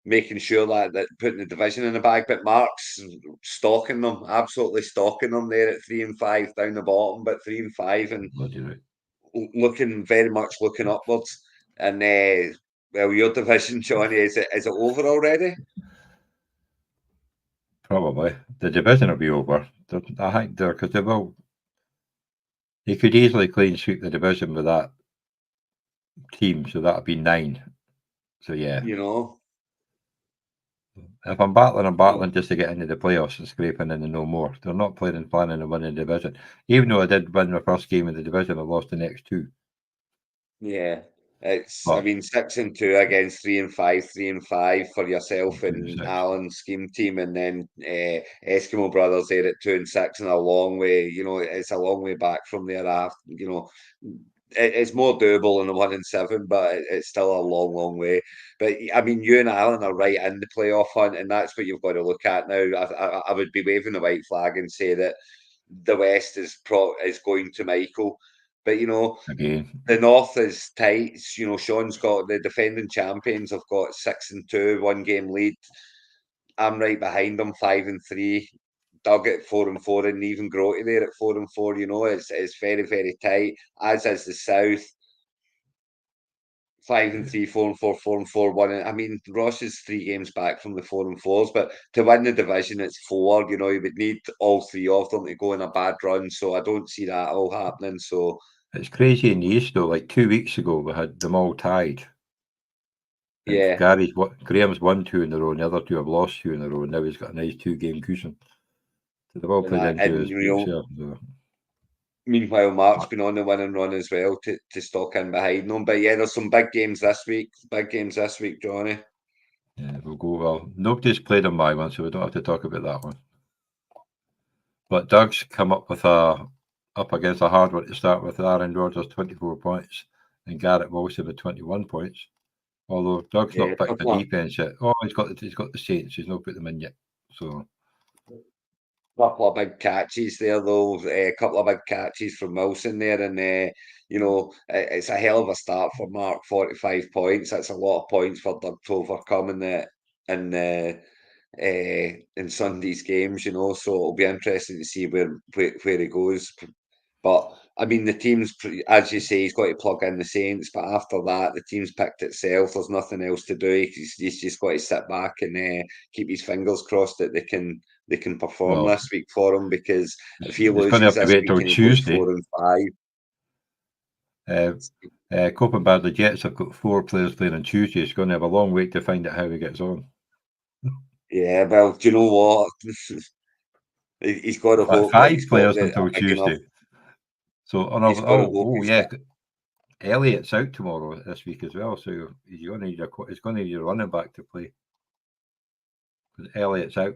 making sure that putting the division in the bag. But Mark's stalking them, absolutely stalking them there at 3-5 down the bottom, but 3-5 and looking very much looking upwards. And well, your division, Johnny, is it over already? Probably the division will be over. I think because they will. He could easily clean sweep the division with that team, so that'll be 9. So yeah, you know, if I'm battling just to get into the playoffs and scraping in and no more. They're not planning on winning the division. Even though I did win my first game in the division, I lost the next 2. Yeah, I mean 6-2 against 3-5, 3-5 for yourself and Alan's scheme team, and then Eskimo Brothers there at 2-6, and a long way. You know, it's a long way back from there. You know, it's more doable than the 1-7, but it's still a long, long way. But I mean, you and Alan are right in the playoff hunt, and that's what you've got to look at now. I would be waving the white flag and say that the West is going to Michael. But you know, the North is tight. You know, Sean's got the defending champions have got 6-2, 1-game lead. I'm right behind them, 5-3. Doug at 4-4, and even Grotty there at 4-4. You know, it's very, very tight. As is the South. 5-3, 4-4, 4-4, 1. I mean, Ross is 3 games back from the 4-4s, but to win the division, it's 4. You know, you would need all 3 of them to go in a bad run. So I don't see that all happening. So it's crazy in the East though. Like 2 weeks ago, we had them all tied. And yeah, Graham's won 2 in a row, and the other 2 have lost 2 in a row. And now he's got a nice 2-game cushion. So they've all played into his himself. So. Meanwhile, Mark's been on the winning run as well to stock in behind them. But yeah, there's some big games this week. Big games this week, Johnny. Yeah, we'll go well. Nobody's played on my one, so we don't have to talk about that one. But Doug's come up against a hard one to start with. Aaron Rodgers 24 points and Garrett Wilson with 21 points. Although Doug's not picked the couple of, defense yet. Oh, he's got the Saints. He's not put them in yet. So couple of big catches there, though. A couple of big catches from Wilson there, and it's a hell of a start for Mark. 45 points. That's a lot of points for Doug to overcome in Sunday's games. So it'll be interesting to see where he goes. But I mean, the team's, as you say, he's got to plug in the Saints. But after that, the team's picked itself. There's nothing else to do. He's just got to sit back and keep his fingers crossed that they can perform this week for him. Because if he it's going to loses have to this wait week till and he Tuesday. goes 4-5, Coping bad, the Jets have got 4 players playing on Tuesday. It's going to have a long wait to find out how he gets on. Yeah, well, do you know what? He's got to hope 5 he's players got until Tuesday. So, he's got to hope yeah, Elliott's out tomorrow this week as well. So he's going to need a running back to play. Because Elliott's out.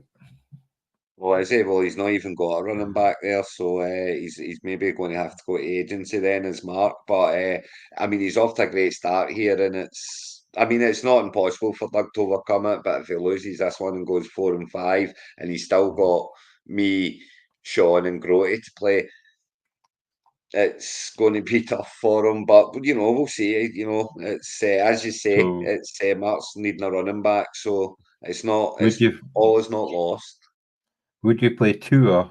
Well, is it? Well, he's not even got a running back there, so he's maybe going to have to go to agency then as Mark. But I mean, he's off to a great start here, and it's not impossible for Doug to overcome it. But if he loses this one and goes 4-5, and he's still got me, Sean, and Grote to play, it's going to be tough for him. But we'll see. It's as you say, So it's Mark's needing a running back, so it's not. would All is not lost. Would you play Tua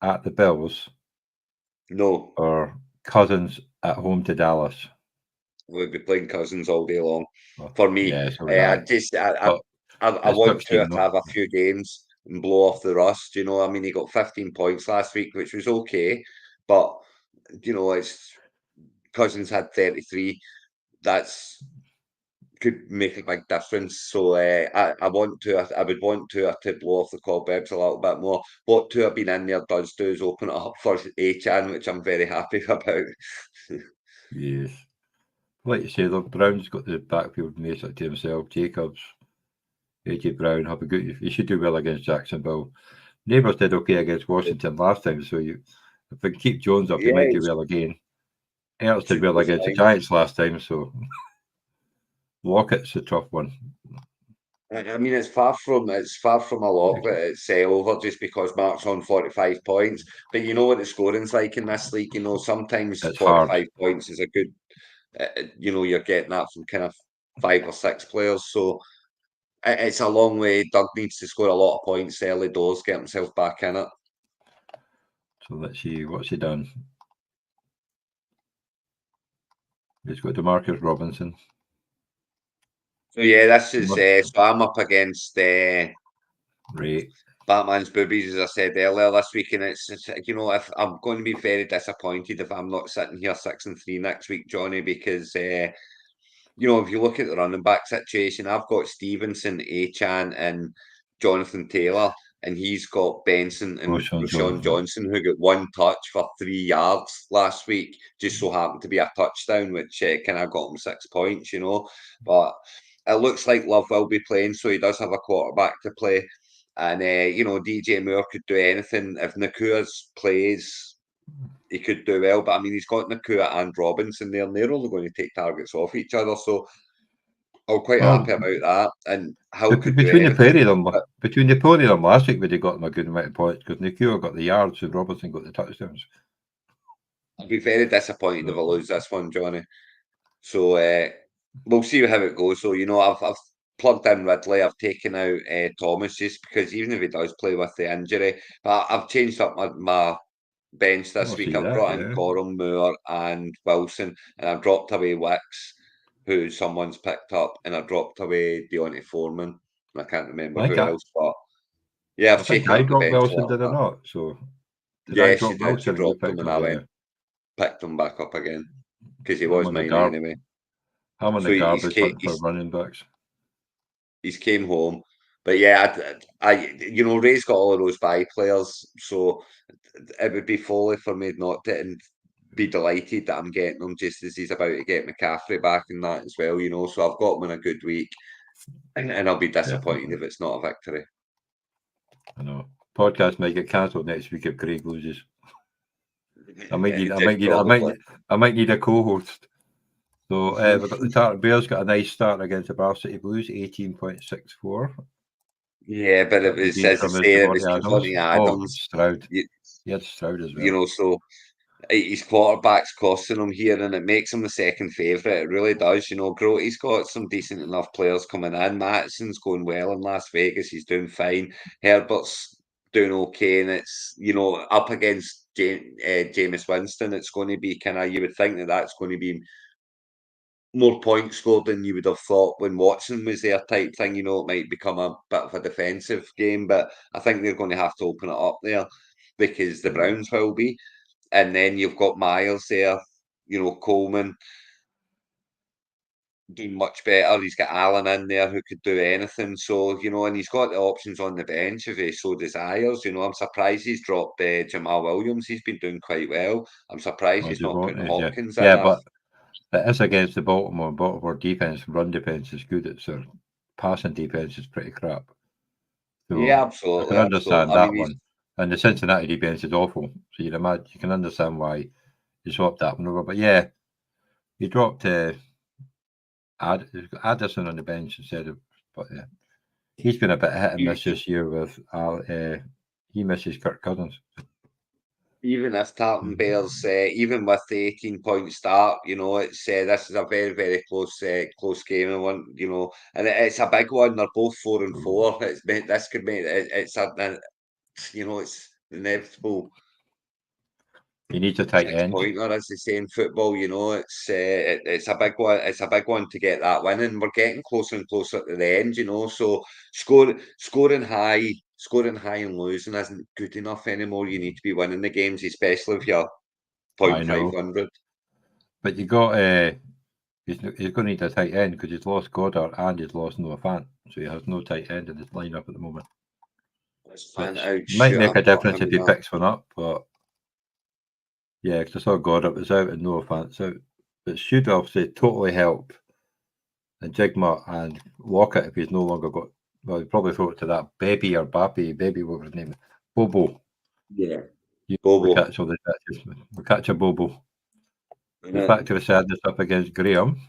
at the Bills No. or Cousins at home to Dallas? We'll be playing Cousins all day long. For me, yeah, so I want to 16, have a few games and blow off the rust. I mean, he got 15 points last week, which was okay, but it's Cousins had 33. That's could make a big difference. So I would want to blow off the cobwebs a little bit more. What to have been in there does do is open it up for Achan, which I'm very happy about. yes. Like you say, the Brown's got the backfield mason to himself. Jacobs, AJ Brown have a good. He should do well against Jacksonville. Neighbours did okay against Washington last time, so if they keep Jones up, he might do well again. Ertz did well against the Giants last time, so Lockett's a tough one. I mean, it's far from a lock that it's over just because Mark's on 45 points. But you know what the scoring's like in this league. Sometimes It's 45 hard. points is a good. You're getting that from kind of 5 or 6 players. So it's a long way. Doug needs to score a lot of points early doors, get himself back in it. So let's see, what's he done? He's got DeMarcus Robinson. So yeah, this is so I'm up against Right. Batman's boobies, as I said earlier this week, and it's if I'm going to be very disappointed if I'm not sitting here 6-3 next week, Johnny, because if you look at the running back situation, I've got Stevenson, Achan, and Jonathan Taylor, and he's got Benson and Rashawn Johnson, who got 1 touch for 3 yards last week. Just so happened to be a touchdown, which kind of got him 6 points, But it looks like Love will be playing, so he does have a quarterback to play. And DJ Moore could do anything. If Nakua's plays, he could do well. But I mean, he's got Nakua and Robinson there, and they're only going to take targets off each other. So I'm quite happy about that. And how could between the pair of them last week, they got them a good amount of points because Nakua got the yards and Robinson got the touchdowns. I'd be very disappointed if I lose this one, Johnny. So we'll see how it goes. So I've plugged in Ridley. I've taken out Thomas just because even if he does play with the injury, but I've changed up my bench this week. I've brought in Corum, Moore, and Wilson, and I've dropped away Wicks, who someone's picked up, and I dropped away Deontay Foreman. I can't remember who else, but yeah, I've shaken up the bench. Wilson, did I not? So yes, you did. You dropped him, and I picked him back up again because he was mine anyway. I'm on the garbage hunt for running backs. He's came home, but yeah, Ray's got all of those bye players, so it would be folly for me not to and be delighted that I'm getting him just as he's about to get McCaffrey back and that as well, So I've got him in a good week, and I'll be disappointed if it's not a victory. I know. Podcast might get cancelled next week if Craig loses. I might need a co-host. So we've got the Tartan Bears got a nice start against the Varsity Blues, 18.64. Yeah, but it was, as I say, it was Conforty Adams. Stroud. He had Stroud as well. You know, so his quarterback's costing him here, and it makes him the second favourite. It really does. You know, Grote's got some decent enough players coming in. Mattison's going well in Las Vegas. He's doing fine. Herbert's doing okay, and it's, you know, up against Jameis Winston. It's going to be kind of, you would think that that's going to be more points scored than you would have thought when Watson was there, type thing. You know, it might become a bit of a defensive game, but I think they're going to have to open it up there because the Browns will be. And then you've got Myers there, you know, Coleman doing much better. He's got Allen in there who could do anything. So, you know, and he's got the options on the bench if he so desires. You know, I'm surprised he's dropped Jamal Williams. He's been doing quite well. I'm surprised he's not putting Hopkins in. Yeah, but it is against the Baltimore. Baltimore defense, run defense is good. It's their passing defense is pretty crap. So yeah, absolutely. I can understand that one. And the Cincinnati defense is awful. So you can understand why you swapped that one over. But yeah, he dropped Addison on the bench instead of. But yeah, he's been a bit hit and miss this year with. He misses Kirk Cousins. Even if Tartan Bears, even with the 18-point start, you know, it's this is a very, very close game, and one, you know, and it's a big one. They're both 4-4. This could make it's you know, it's inevitable. He needs a tight end. Pointer, as they say in football, you know, it's a big one. It's a big one to get that win, and we're getting closer and closer to the end, you know. So scoring high and losing isn't good enough anymore. You need to be winning the games, especially if you're 0.500. But you got he's going to need a tight end because he's lost Goddard and he's lost Noah Fant, so he has no tight end in his lineup at the moment. Might make a difference if he picks one up, but yeah, because I saw Goddard was out and Noah Fant's out. But should obviously totally help and Jigma and Lockett if he's no longer got. Well, he'd probably throw it to that Baby or Bappy, what was his name? Bobo. Yeah, Bobo. We'll catch a Bobo. The Factor of Sadness up against Graham.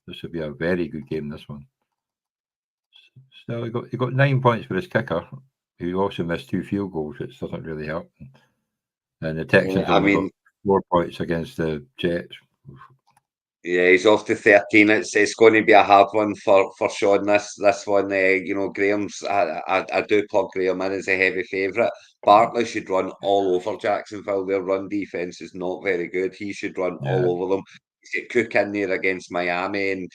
This would be a very good game, this one. So he got 9 points for his kicker, who also missed 2 field goals, which doesn't really help. And the Texans got 4 points against the Jets. Yeah, he's off to 13. It's going to be a hard one for Sean. This one, you know, Graham's. I do plug Graham in as a heavy favourite. Barkley should run all over Jacksonville. Their run defense is not very good. He should run all over them. He's got Cook in there against Miami, and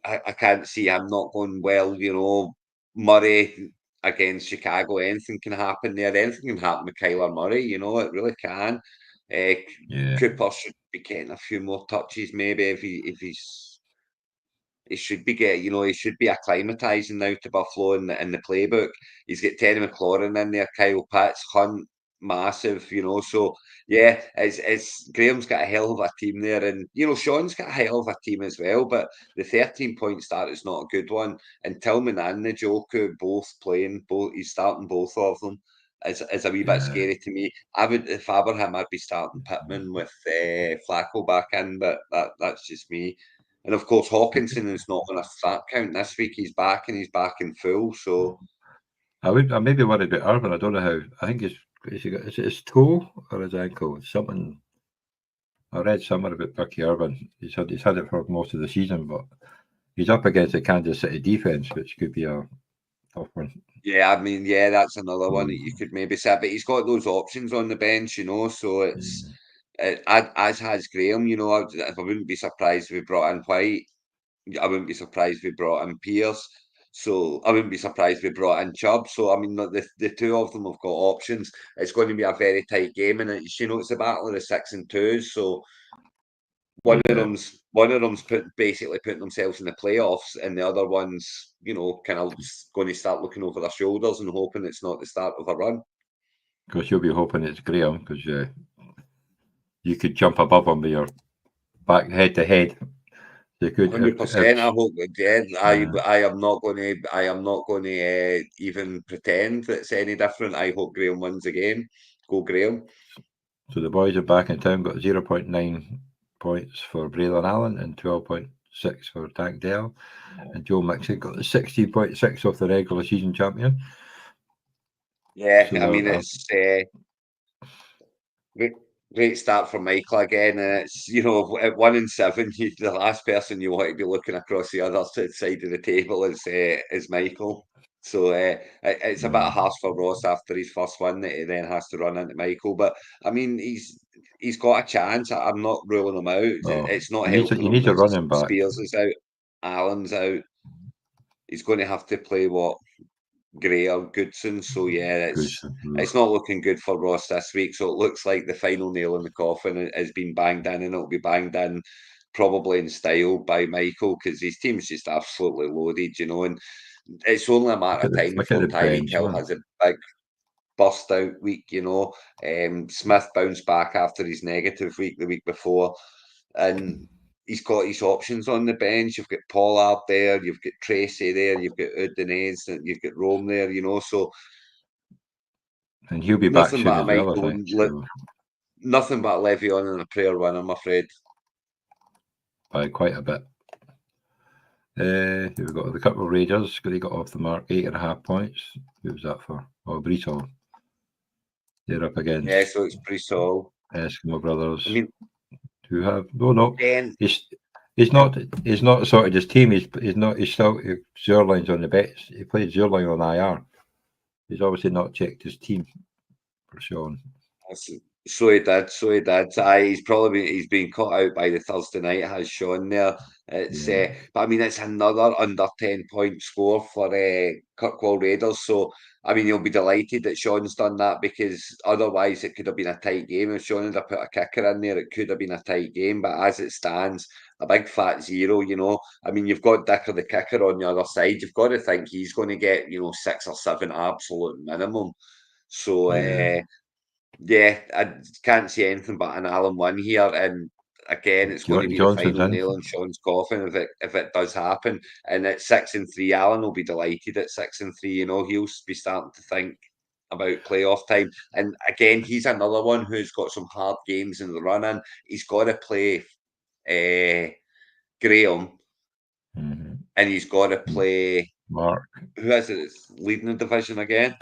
I can't see him not going well. You know, Murray against Chicago, anything can happen there. Anything can happen with Kyler Murray. You know, it really can. Cooper should be getting a few more touches, maybe if he should be getting, you know, he should be acclimatising now to Buffalo in the playbook. He's got Terry McLaurin in there, Kyle Pitts, Hunt, massive, you know. So yeah, it's Graham's got a hell of a team there, and you know Sean's got a hell of a team as well. But the 13-point start is not a good one. And Tillman and Njoku both playing, he's starting both of them. It's a wee bit scary to me. If I were him, I'd be starting Pittman with Flacco back in, but that's just me. And of course, Hawkinson is not on a start count this week. He's back and he's back in full. So I may be worried about Urban. I don't know how. I think is it his toe or his ankle? Something. I read somewhere about Bucky Urban. He's had it for most of the season, but he's up against the Kansas City defense, which could be a tough one. Yeah, I mean, yeah, that's another one that you could maybe say, but he's got those options on the bench, you know. So it's as has Graham, you know. I wouldn't be surprised if we brought in White. I wouldn't be surprised if we brought in Pierce. So I wouldn't be surprised if we brought in Chubb. So I mean, the two of them have got options. It's going to be a very tight game, and it's, you know, it's a battle of the 6 and 2s. So one of them's basically putting themselves in the playoffs, and the other one's, you know, kind of going to start looking over their shoulders and hoping it's not the start of a run. Because you'll be hoping it's Graham, because you could jump above him with your back head to head. 100%. I hope. Yeah, I am not going to. I am not going to even pretend that it's any different. I hope Graham wins again. Go Graham. So the boys are back in town. Got 0.9 points for Braylon Allen and 12.6 for Tank Dell. And Joe Mixon got the 16.6 off the regular season champion. Yeah, So I mean, it's great start for Michael again. And it's, you know, at 1-7, the last person you want to be looking across the other side of the table is Michael. So it's a bit harsh for Ross after his first one that he then has to run into Michael. But I mean, he's got a chance. I'm not ruling him out. It's not helping you him need to that run him back. Spears is out, Allen's out. He's going to have to play Gray or Goodson. So yeah, it's not looking good for Ross this week. So it looks like the final nail in the coffin has been banged in, and it'll be banged in probably in style by Michael, because his team's just absolutely loaded, you know, and it's only a matter of time before Tyreek Hill has a big burst out week, you know. Smith bounced back after his negative week the week before, and he's got his options on the bench. You've got Pollard there, you've got Tracy there, you've got Udinese, and you've got Rome there, you know. So, and he'll be back soon as well, I think. Nothing but a Le'Veon and a prayer win, I'm afraid. By quite a bit. We've got the couple of Raiders. They got off the mark, 8.5 points. Who was that for? Oh, Brees. They're up against. Yeah, so it's Brees. Eskimo Brothers. I mean, who have no. He's not sorted his team. He's still Zerline's on the bets. He played Zerline on IR. He's obviously not checked his team for Sean. So he did. He's been caught out by the Thursday night, has Sean there. It's but I mean, it's another under 10-point score for Kirkwall Raiders. So I mean, you'll be delighted that Sean's done that, because otherwise it could have been a tight game. If Sean had put a kicker in there, it could have been a tight game. But as it stands, a big fat 0, you know. I mean, you've got Dicker the kicker on the other side. You've got to think he's going to get, 6 or 7 absolute minimum. So yeah, I can't see anything but an Allen win here. And again, it's going to be the final nail in Sean's coffin if it does happen. And at 6-3, Allen will be delighted at 6-3. You know, he'll be starting to think about playoff time. And again, he's another one who's got some hard games in the run-in. He's got to play Graham, and he's got to play Mark. Who is it that's leading the division again?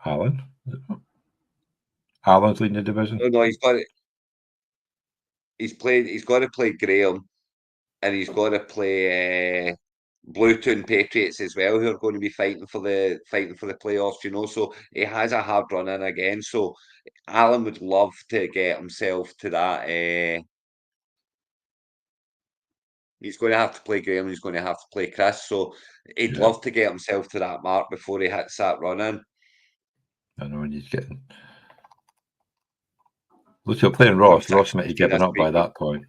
Allen. Allen's leading the division. No, he's got it. He's got to play Graham, and he's got to play Bluetoon Patriots as well, who are going to be fighting for the playoffs. You know, so he has a hard run in again. So Allen would love to get himself to that. He's going to have to play Graham. He's going to have to play Chris. So he'd love to get himself to that mark before he hits that run in. I know, and he's getting. Look, you're playing Ross. Ross might be giving up by that point.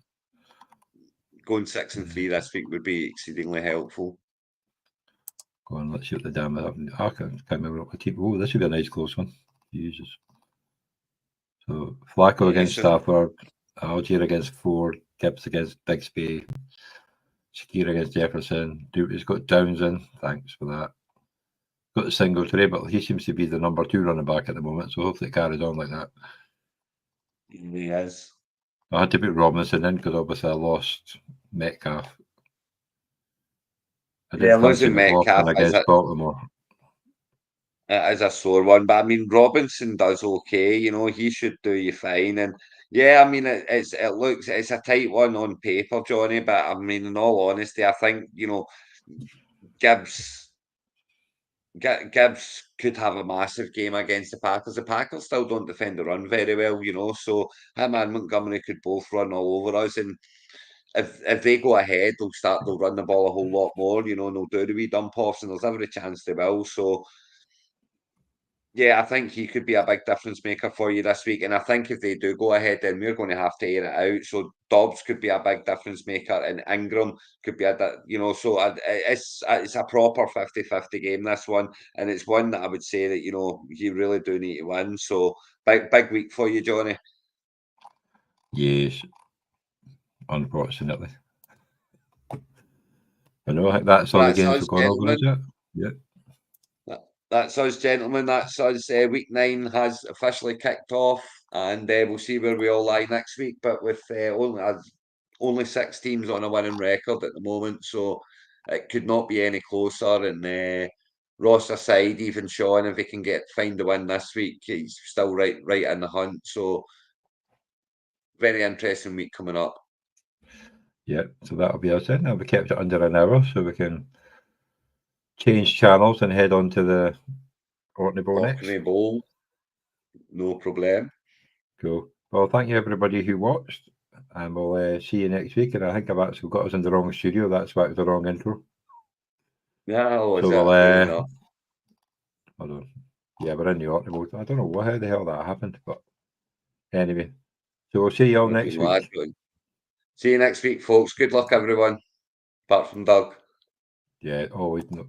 Going 6-3 this week would be exceedingly helpful. Go on, let's shoot the damn up. I can't remember what the team. Oh, this should be a nice close one. Jesus. So Flacco against Stafford, Algier against Ford, Gibbs against Bixby, Shakir against Jefferson. He's got Downs in. Thanks for that. Got the Singletary, but he seems to be the number 2 running back at the moment. So hopefully it carries on like that. He is. I had to put Robinson in because obviously I lost Metcalf. Losing Metcalf against Baltimore. As a sore one, but I mean Robinson does okay. You know, he should do you fine. And yeah, I mean it's a tight one on paper, Johnny. But I mean, in all honesty, I think Gibbs could have a massive game against the Packers. The Packers still don't defend the run very well, you know. So him and Montgomery could both run all over us, and if they go ahead, they'll run the ball a whole lot more, you know, and they'll do the wee dump offs, and there's every chance they will. So yeah, I think he could be a big difference maker for you this week. And I think if they do go ahead, then we're going to have to air it out. So Dobbs could be a big difference maker, and Ingram could be so it's a proper 50-50 game, this one. And it's one that I would say that, you really do need to win. So big week for you, Johnny. Yes, unfortunately. I know, I think that's all the games we've gone over, is it? Yeah. that's us, gentlemen. That's us. Week 9 has officially kicked off, and we'll see where we all lie next week. But with only 6 teams on a winning record at the moment, so it could not be any closer. And Ross aside, even Sean, if he can find the win this week, he's still right in the hunt. So very interesting week coming up. Yeah, so that'll be us then. We kept it under an hour so we can change channels and head on to the Orkney Bowl next. Orkney Bowl, no problem. Cool. Well, thank you everybody who watched, and we'll see you next week. And I think I've actually got us in the wrong studio. That's why it was the wrong intro. Yeah, so we'll hold on. Yeah, we're in the Orkney Bowl. I don't know how the hell that happened, but anyway. So we'll see you all next week. See you next week, folks. Good luck, everyone. Apart from Doug. Yeah, always. No.